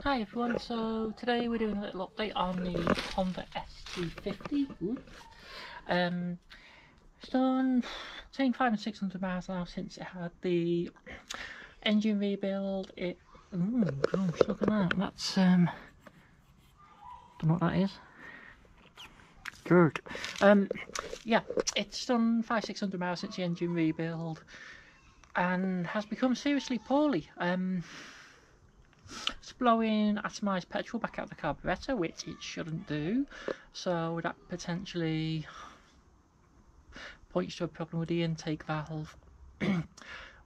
Hi everyone, so today we're doing a little update on the Honda ST50. It's done between 500 and 600 miles now since it had the engine rebuild. Gosh, look at that. That's don't know what that is. Good. Yeah, it's done 500-600 miles since the engine rebuild and has become seriously poorly. It's blowing atomised petrol back out the carburettor, which it shouldn't do, so that potentially points to a problem with the intake valve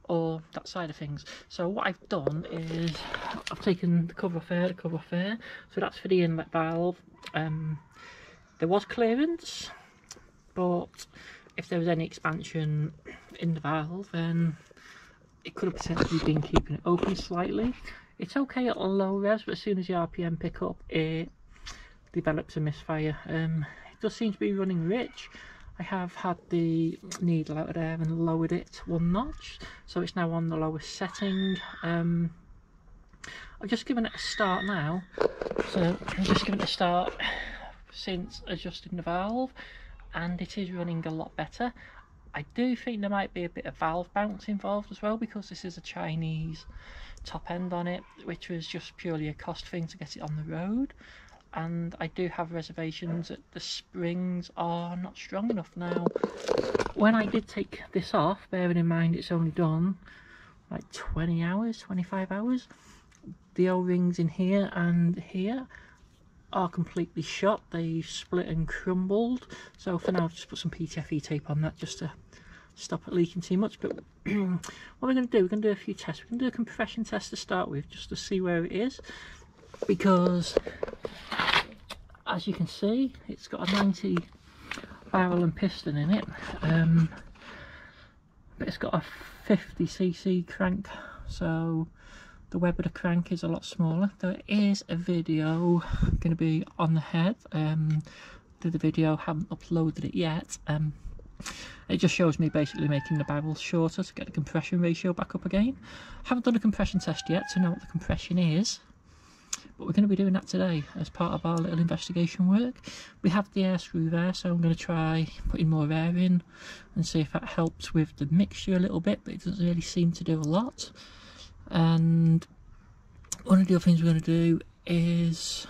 or that side of things. So what I've done is I've taken the cover off there, so that's for the inlet valve. There was clearance, but if there was any expansion in the valve, then it could have potentially been keeping it open slightly. It's okay at low revs, but as soon as the RPM pick up, it develops a misfire. It does seem to be running rich. I have had the needle out of there and lowered it 1 notch, so it's now on the lowest setting. I've just given it a start now, so I'm just giving it a start since adjusting the valve, and it is running a lot better. I do think there might be a bit of valve bounce involved as well, because this is a Chinese top end on it, which was just purely a cost thing to get it on the road. And I do have reservations that the springs are not strong enough now. When I did take this off, bearing in mind it's only done like 20 hours, 25 hours, the O-rings in here and here are completely shot. They've split and crumbled, so for now I've just put some PTFE tape on that just to stop it leaking too much. But what we're going to do, we're going to do a few tests. We're going to do a compression test to start with, just to see where it is, because as you can see, it's got a 90 barrel and piston in it, but it's got a 50cc crank, so the web of the crank is a lot smaller. There is a video going to be on the head. Did the video, haven't uploaded it yet. It just shows me basically making the barrel shorter to get the compression ratio back up again. Haven't done a compression test yet to know what the compression is, but we're going to be doing that today as part of our little investigation work. We have the air screw there, so I'm going to try putting more air in and see if that helps with the mixture a little bit, but it doesn't really seem to do a lot. And one of the other things we're going to do is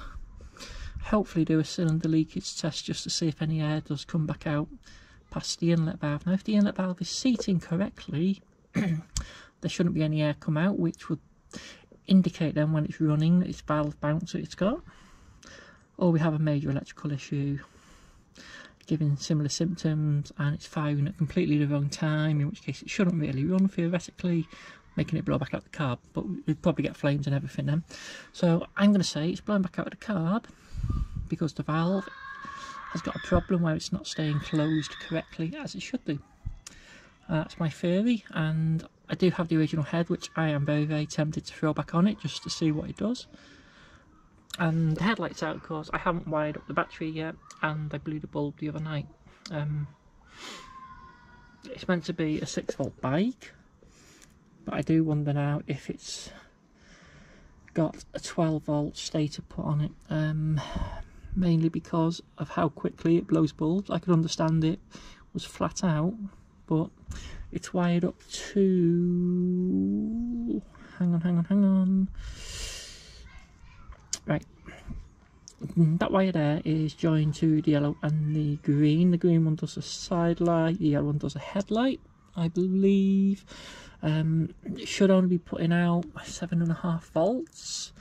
hopefully do a cylinder leakage test, just to see if any air does come back out past the inlet valve. Now, if the inlet valve is seating correctly, there shouldn't be any air come out, which would indicate then when it's running that it's valve bounce that it's got, or we have a major electrical issue giving similar symptoms and it's firing at completely the wrong time, in which case it shouldn't really run theoretically, making it blow back out the carb, but we'd probably get flames and everything then. So I'm going to say it's blowing back out of the carb because the valve has got a problem where it's not staying closed correctly as it should do. That's my theory, and I do have the original head, which I am very, very tempted to throw back on it just to see what it does. And the headlight's out, of course. I haven't wired up the battery yet, and I blew the bulb the other night. It's meant to be a 6-volt bike, but I do wonder now if it's got a 12-volt stator put on it, mainly because of how quickly it blows bulbs. I could understand it was flat out, but it's wired up to, hang on, right, that wire there is joined to the yellow and the green. The green one does a side light, the yellow one does a headlight, I believe. It should only be putting out 7.5 volts,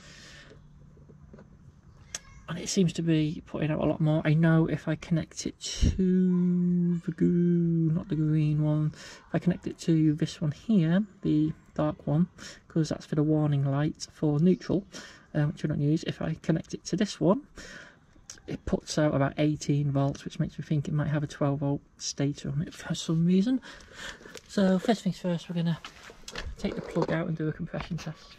and it seems to be putting out a lot more. I know if I connect it to the not the green one, if I connect it to this one here, the dark one, because that's for the warning light for neutral, which I don't use, if I connect it to this one, it puts out about 18 volts, which makes me think it might have a 12-volt stator on it for some reason. So first things first, we're going to take the plug out and do a compression test.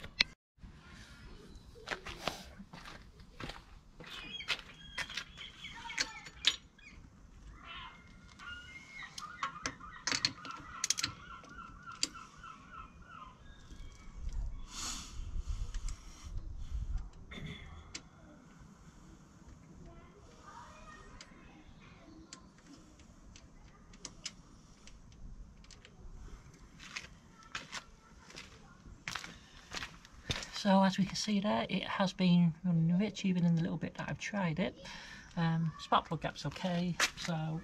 So as we can see there, it has been running rich even in the little bit that I've tried it. Spark plug gap's okay, so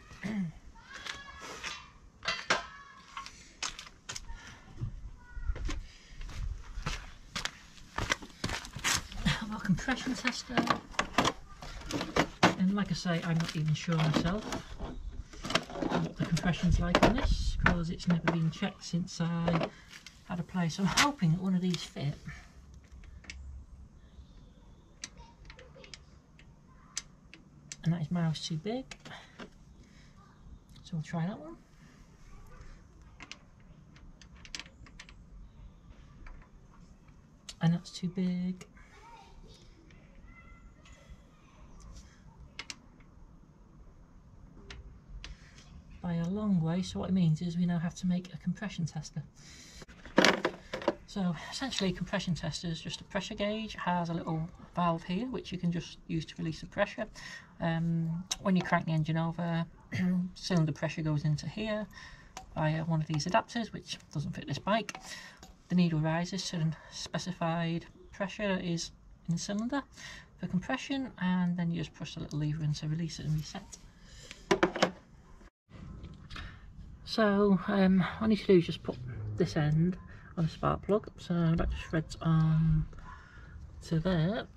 our compression tester, and like I say, I'm not even sure myself what the compression's like on this, because it's never been checked since I had a play, so I'm hoping that one of these fit. And that is miles too big, so we'll try that one. And that's too big. By a long way, so what it means is we now have to make a compression tester. So essentially a compression tester is just a pressure gauge. It has a little valve here which you can just use to release the pressure. When you crank the engine over, cylinder pressure goes into here via one of these adapters, which doesn't fit this bike. The needle rises to the specified pressure that is in the cylinder for compression, and then you just push the little lever in to release it and reset. So what I need to do is just put this end on a spark plug, so that just threads on to there.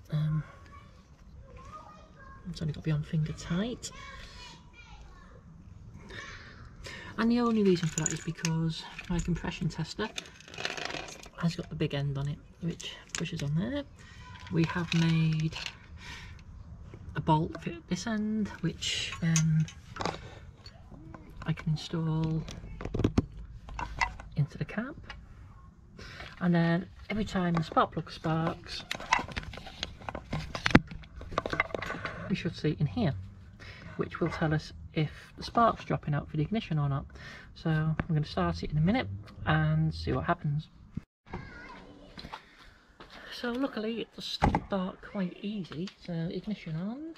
It's only got to be on finger tight, and the only reason for that is because my compression tester has got the big end on it which pushes on there. We have made a bolt fit this end which I can install into the cap, and then every time the spark plug sparks, we should see in here, which will tell us if the spark's dropping out for the ignition or not. So I'm going to start it in a minute and see what happens. So luckily it does start quite easy, so ignition on.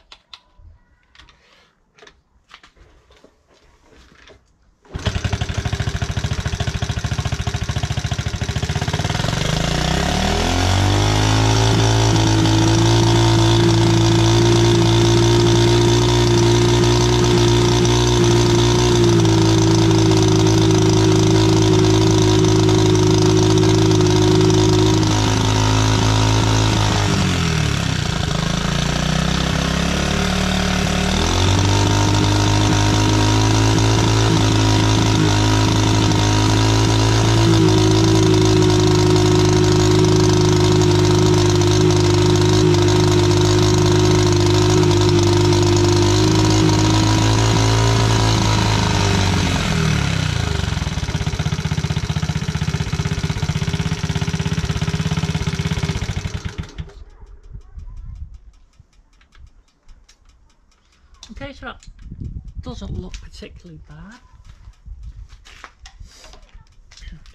Okay, so that doesn't look particularly bad.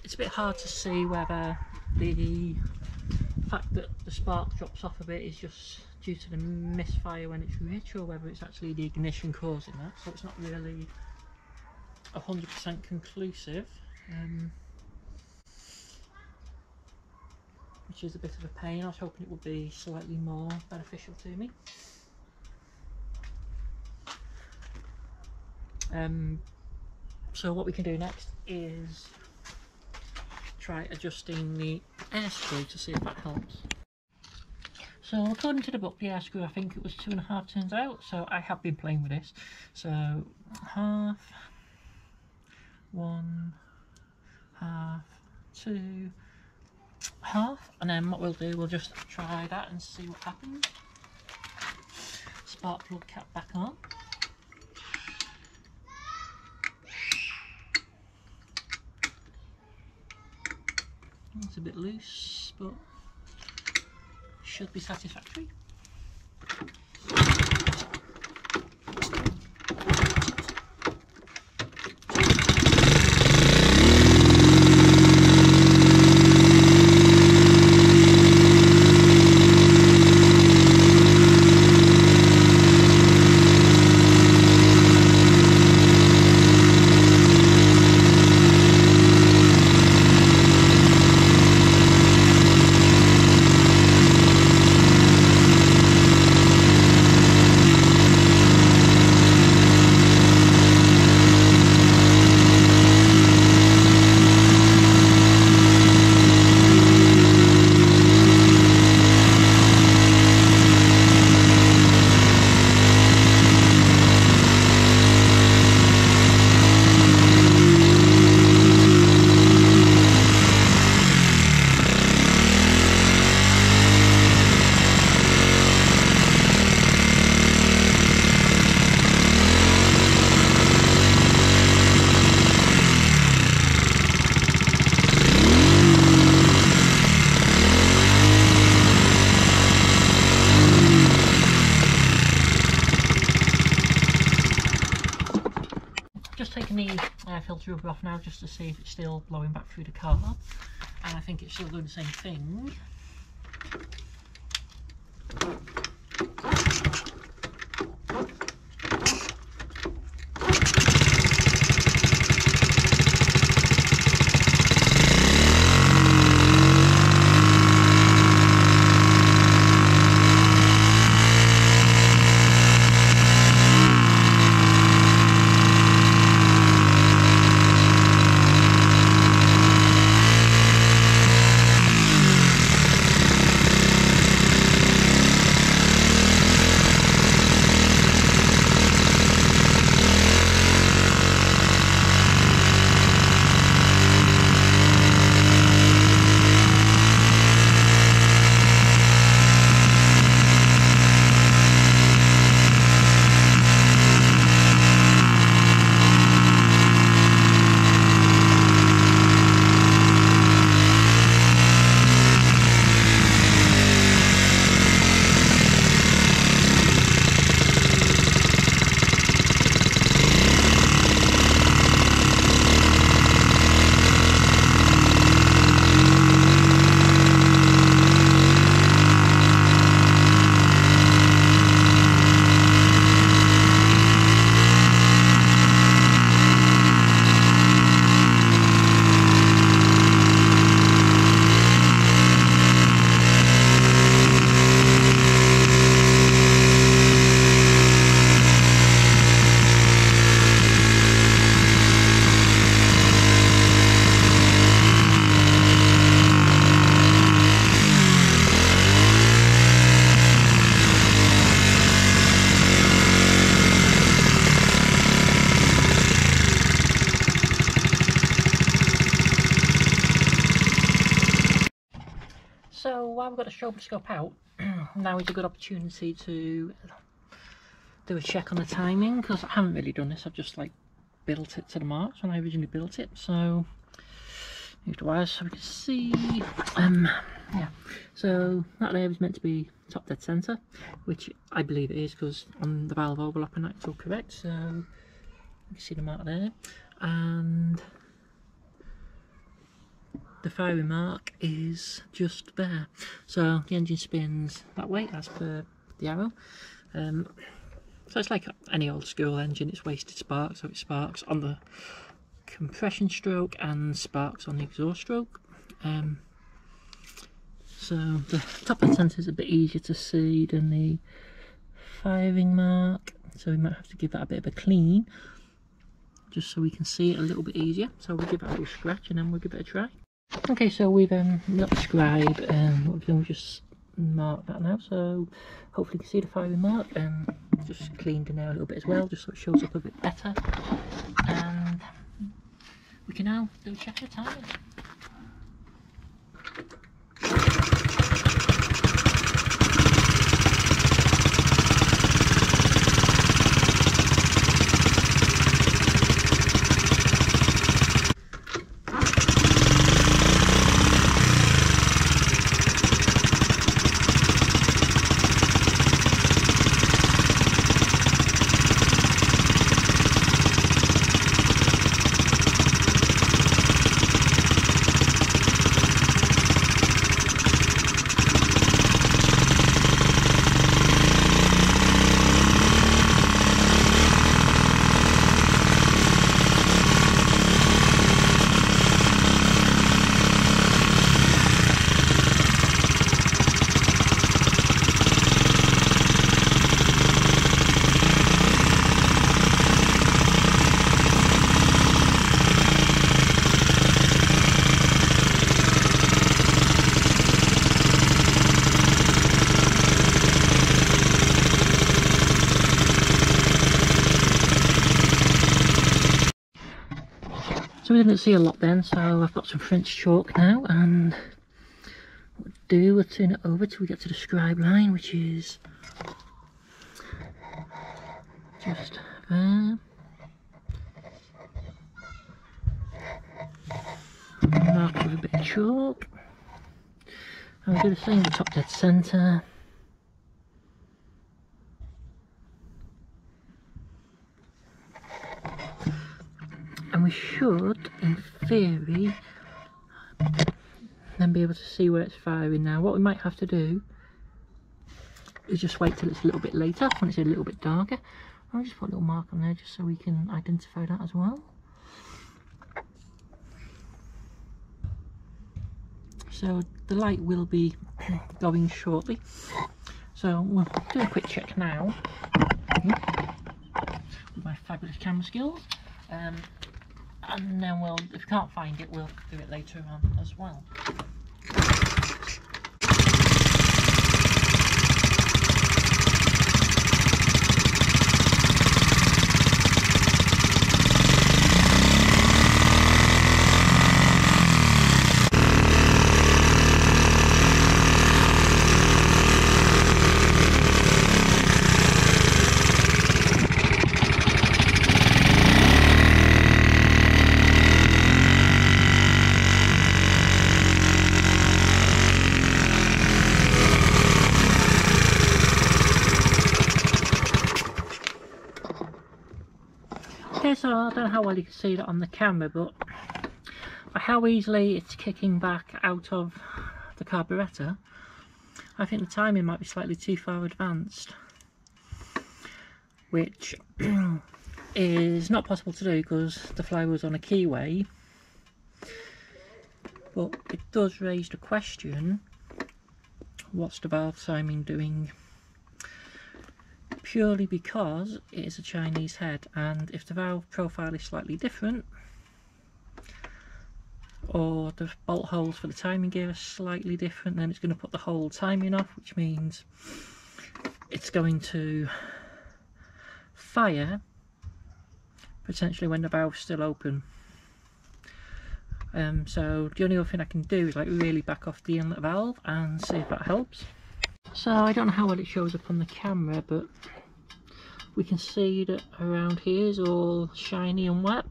It's a bit hard to see whether the fact that the spark drops off a bit is just due to the misfire when it's rich, or whether it's actually the ignition causing that, so it's not really 100% conclusive, which is a bit of a pain. I was hoping it would be slightly more beneficial to me. So what we can do next is try adjusting the air screw to see if that helps. So according to the book, the air screw, I think it was 2.5 turns out, so I have been playing with this. So half, 1, half, 2, half, and then what we'll do, we'll just try that and see what happens. Spark plug cap back on. It's a bit loose, but should be satisfactory. taking the air filter rubber off now just to see if it's still blowing back through the car, and I think it's still doing the same thing. So while we've got the stroboscope out, now is a good opportunity to do a check on the timing, because I haven't really done this. I've just like built it to the marks when I originally built it. So move the wires so we can see. Yeah, so that there is meant to be top dead centre, which I believe it is, because on the valve overlap and that's all correct. So you can see the mark there, and the firing mark is just there. So the engine spins that way as per the arrow. So it's like any old school engine, it's wasted spark, so it sparks on the compression stroke and sparks on the exhaust stroke. So the top end centre is a bit easier to see than the firing mark, so we might have to give that a bit of a clean just so we can see it a little bit easier. So we'll give it a little scratch and then we'll give it a try. Okay, so we've not described what we've done, we've just marked that now, so hopefully you can see the firing mark, and just cleaned the nail a little bit as well, just so it shows up a bit better, and we can now do a check of the timing. So we didn't see a lot then, so I've got some French chalk now, and what we'll do, we'll turn it over till we get to the scribe line, which is just there. Mark with a bit of chalk, and we'll do the same with the top dead centre. should, in theory, then be able to see where it's firing. Now what we might have to do is just wait till it's a little bit later, when it's a little bit darker. I'll just put a little mark on there just so we can identify that as well. So the light will be going shortly. So we'll do a quick check now with my fabulous camera skills. And then we'll, if we can't find it, we'll do it later on as well. Okay, so I don't know how well you can see that on the camera, but how easily it's kicking back out of the carburettor, I think the timing might be slightly too far advanced, which is not possible to do because the flywheel's on a keyway. But it does raise the question, what's the valve timing doing? Purely because it is a Chinese head, and if the valve profile is slightly different, or the bolt holes for the timing gear are slightly different, then it's going to put the whole timing off, which means it's going to fire potentially when the valve's still open. So the only other thing I can do is like really back off the inlet valve and see if that helps. So I don't know how well it shows up on the camera, but we can see that around here is all shiny and wet.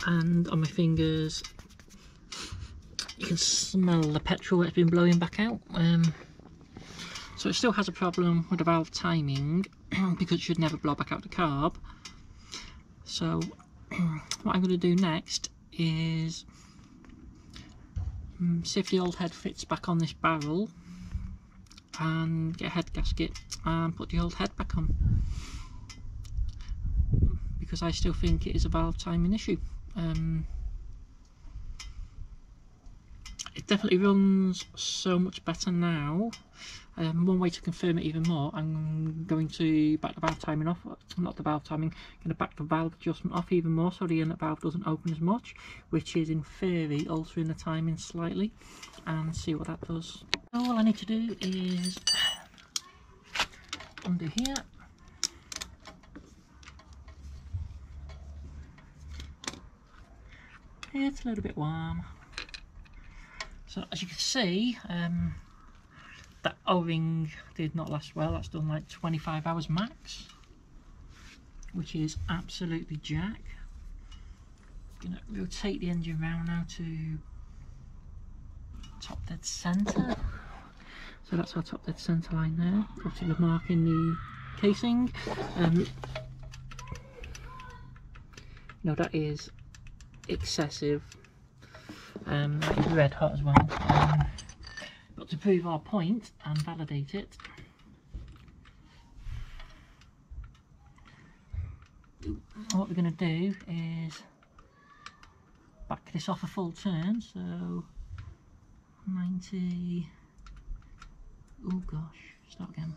And on my fingers you can smell the petrol that's been blowing back out. So it still has a problem with the valve timing because it should never blow back out the carb. So what I'm going to do next is see if the old head fits back on this barrel and get a head gasket and put the old head back on, because I still think it is a valve timing issue. It definitely runs so much better now. One way to confirm it even more, I'm going to back the valve timing off, not the valve timing, I'm going to back the valve adjustment off even more so the inlet valve doesn't open as much, which is in theory altering the timing slightly, and see what that does. So all I need to do is undo here, it's a little bit warm. So as you can see, that O-ring did not last well. That's done like 25 hours max, which is absolutely jack. Gonna rotate the engine round now to top dead centre. So that's our top dead centre line there. Putting a mark in the casing. No, that is excessive. That is red hot as well. But to prove our point and validate it, what we're going to do is back this off a full turn, so 90, oh gosh, start again.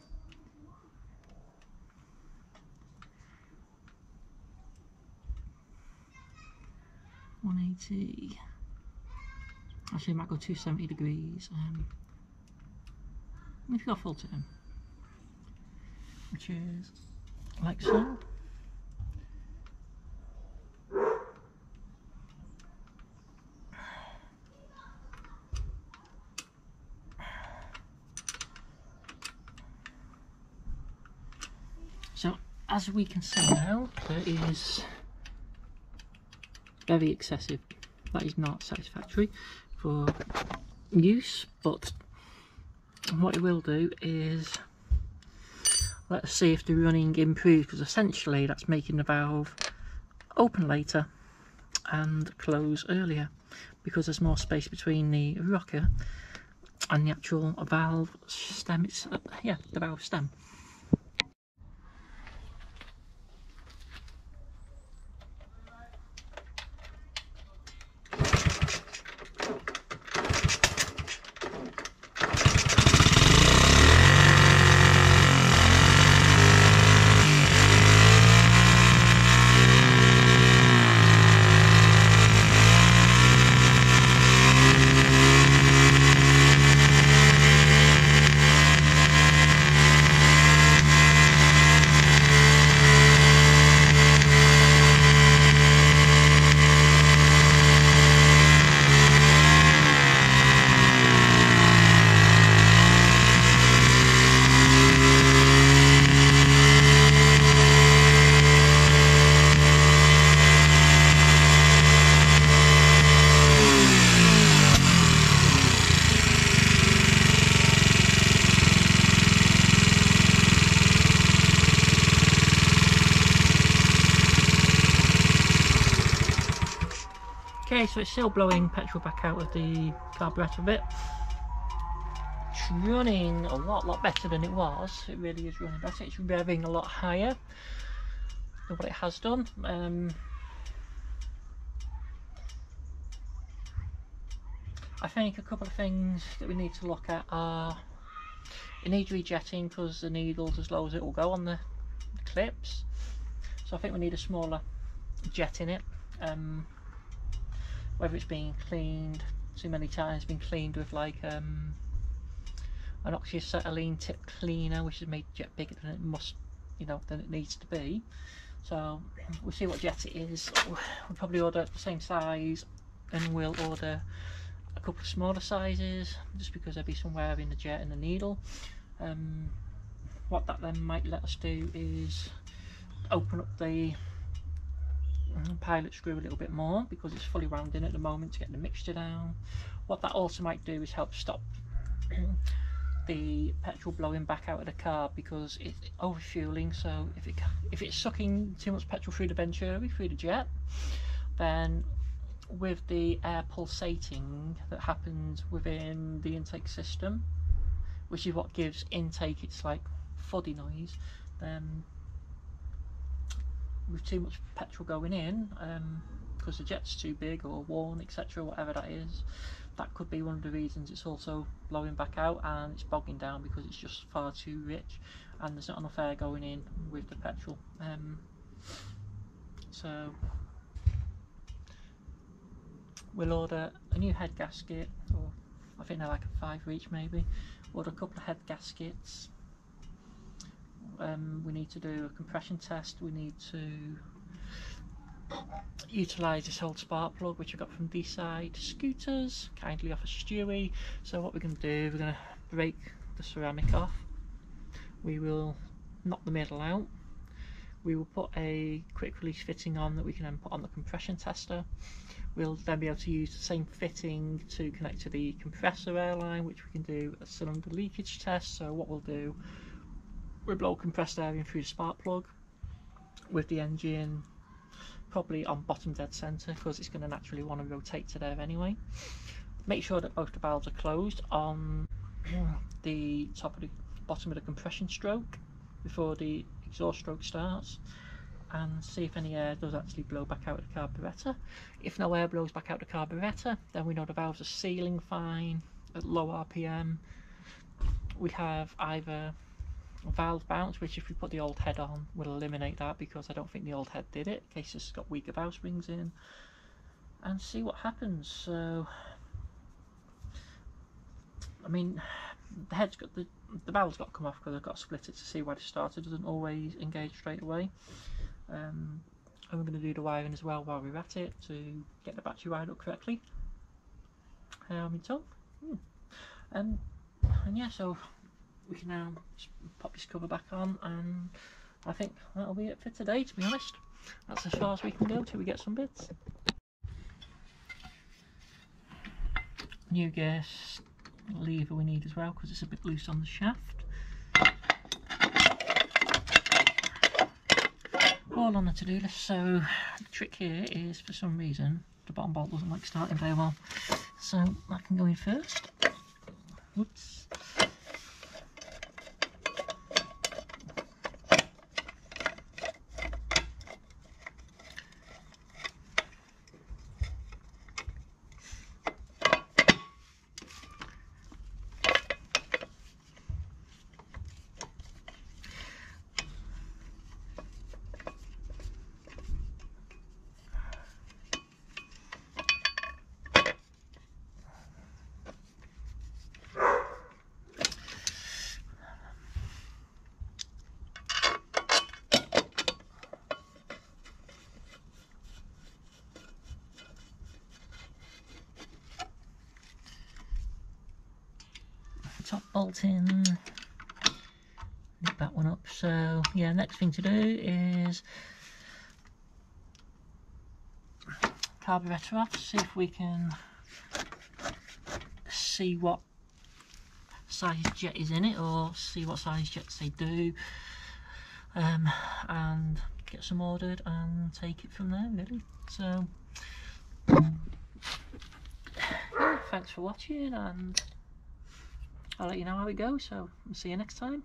$180, actually it might go 270 degrees. We've got full turn, which is like so. So as we can see now, that is very excessive. That is not satisfactory for use, but what it will do is let's see if the running improves, because essentially that's making the valve open later and close earlier, because there's more space between the rocker and the actual valve stem. It's yeah, the valve stem. Okay, so it's still blowing petrol back out of the carburettor a bit. It's running a lot better than it was. It really is running better. It's revving a lot higher than what it has done. I think a couple of things that we need to look at are it needs rejetting, because the needle's as low as it will go on the clips. So I think we need a smaller jet in it. Whether it's been cleaned too many times, been cleaned with like an oxyacetylene tip cleaner, which has made the jet bigger than it must, than it needs to be. So we'll see what jet it is. We'll probably order the same size, and we'll order a couple of smaller sizes, just because there'll be some wear in the jet and the needle. What that then might let us do is open up the pilot screw a little bit more, because it's fully wound in at the moment, to get the mixture down. What that also might do is help stop the petrol blowing back out of the car, because it's overfueling. So if it's sucking too much petrol through the venturi, through the jet, then with the air pulsating that happens within the intake system, which is what gives intake its like fuddy noise, then with too much petrol going in, because the jet's too big or worn, etc., whatever that is, that could be one of the reasons it's also blowing back out, and it's bogging down because it's just far too rich and there's not enough air going in with the petrol. So we'll order a new head gasket, or I think they're like a 5 each maybe. Order a couple of head gaskets. We need to do a compression test. We need to utilise this old spark plug which I got from D-Side Scooters, kindly off of Stewie. So what we're going to do, we're going to break the ceramic off. We will knock the middle out. We will put a quick release fitting on that we can then put on the compression tester. We'll then be able to use the same fitting to connect to the compressor air line, which we can do a cylinder leakage test. So what we'll do, we'll blow compressed air in through the spark plug with the engine probably on bottom dead centre, because it's going to naturally want to rotate to there anyway. Make sure that both the valves are closed on the top of the bottom of the compression stroke before the exhaust stroke starts, and see if any air does actually blow back out of the carburettor. If no air blows back out the carburettor, then we know the valves are sealing fine at low RPM. We have either valve bounce, which if we put the old head on will eliminate that, because I don't think the old head did it, in case it's got weaker valve springs in, and see what happens. So I mean, the head's got the valve's got to come off, because I've got to split it to see why the starter doesn't always engage straight away. And we're going to do the wiring as well while we're at it, to get the battery wired up correctly. I'm in tow. And yeah, so we can now pop this cover back on, and I think that'll be it for today, to be honest. That's as far as we can go till we get some bits. New gear lever we need as well, because it's a bit loose on the shaft. all on the to-do list. So the trick here is, for some reason, the bottom bolt doesn't like starting very well. So I can go in first. Whoops. Top bolt in, nip that one up. So yeah, next thing to do is carburetor off, see if we can see what size jet is in it, or see what size jets they do, and get some ordered and take it from there really. So yeah, thanks for watching, and I'll let you know how it goes, so see you next time.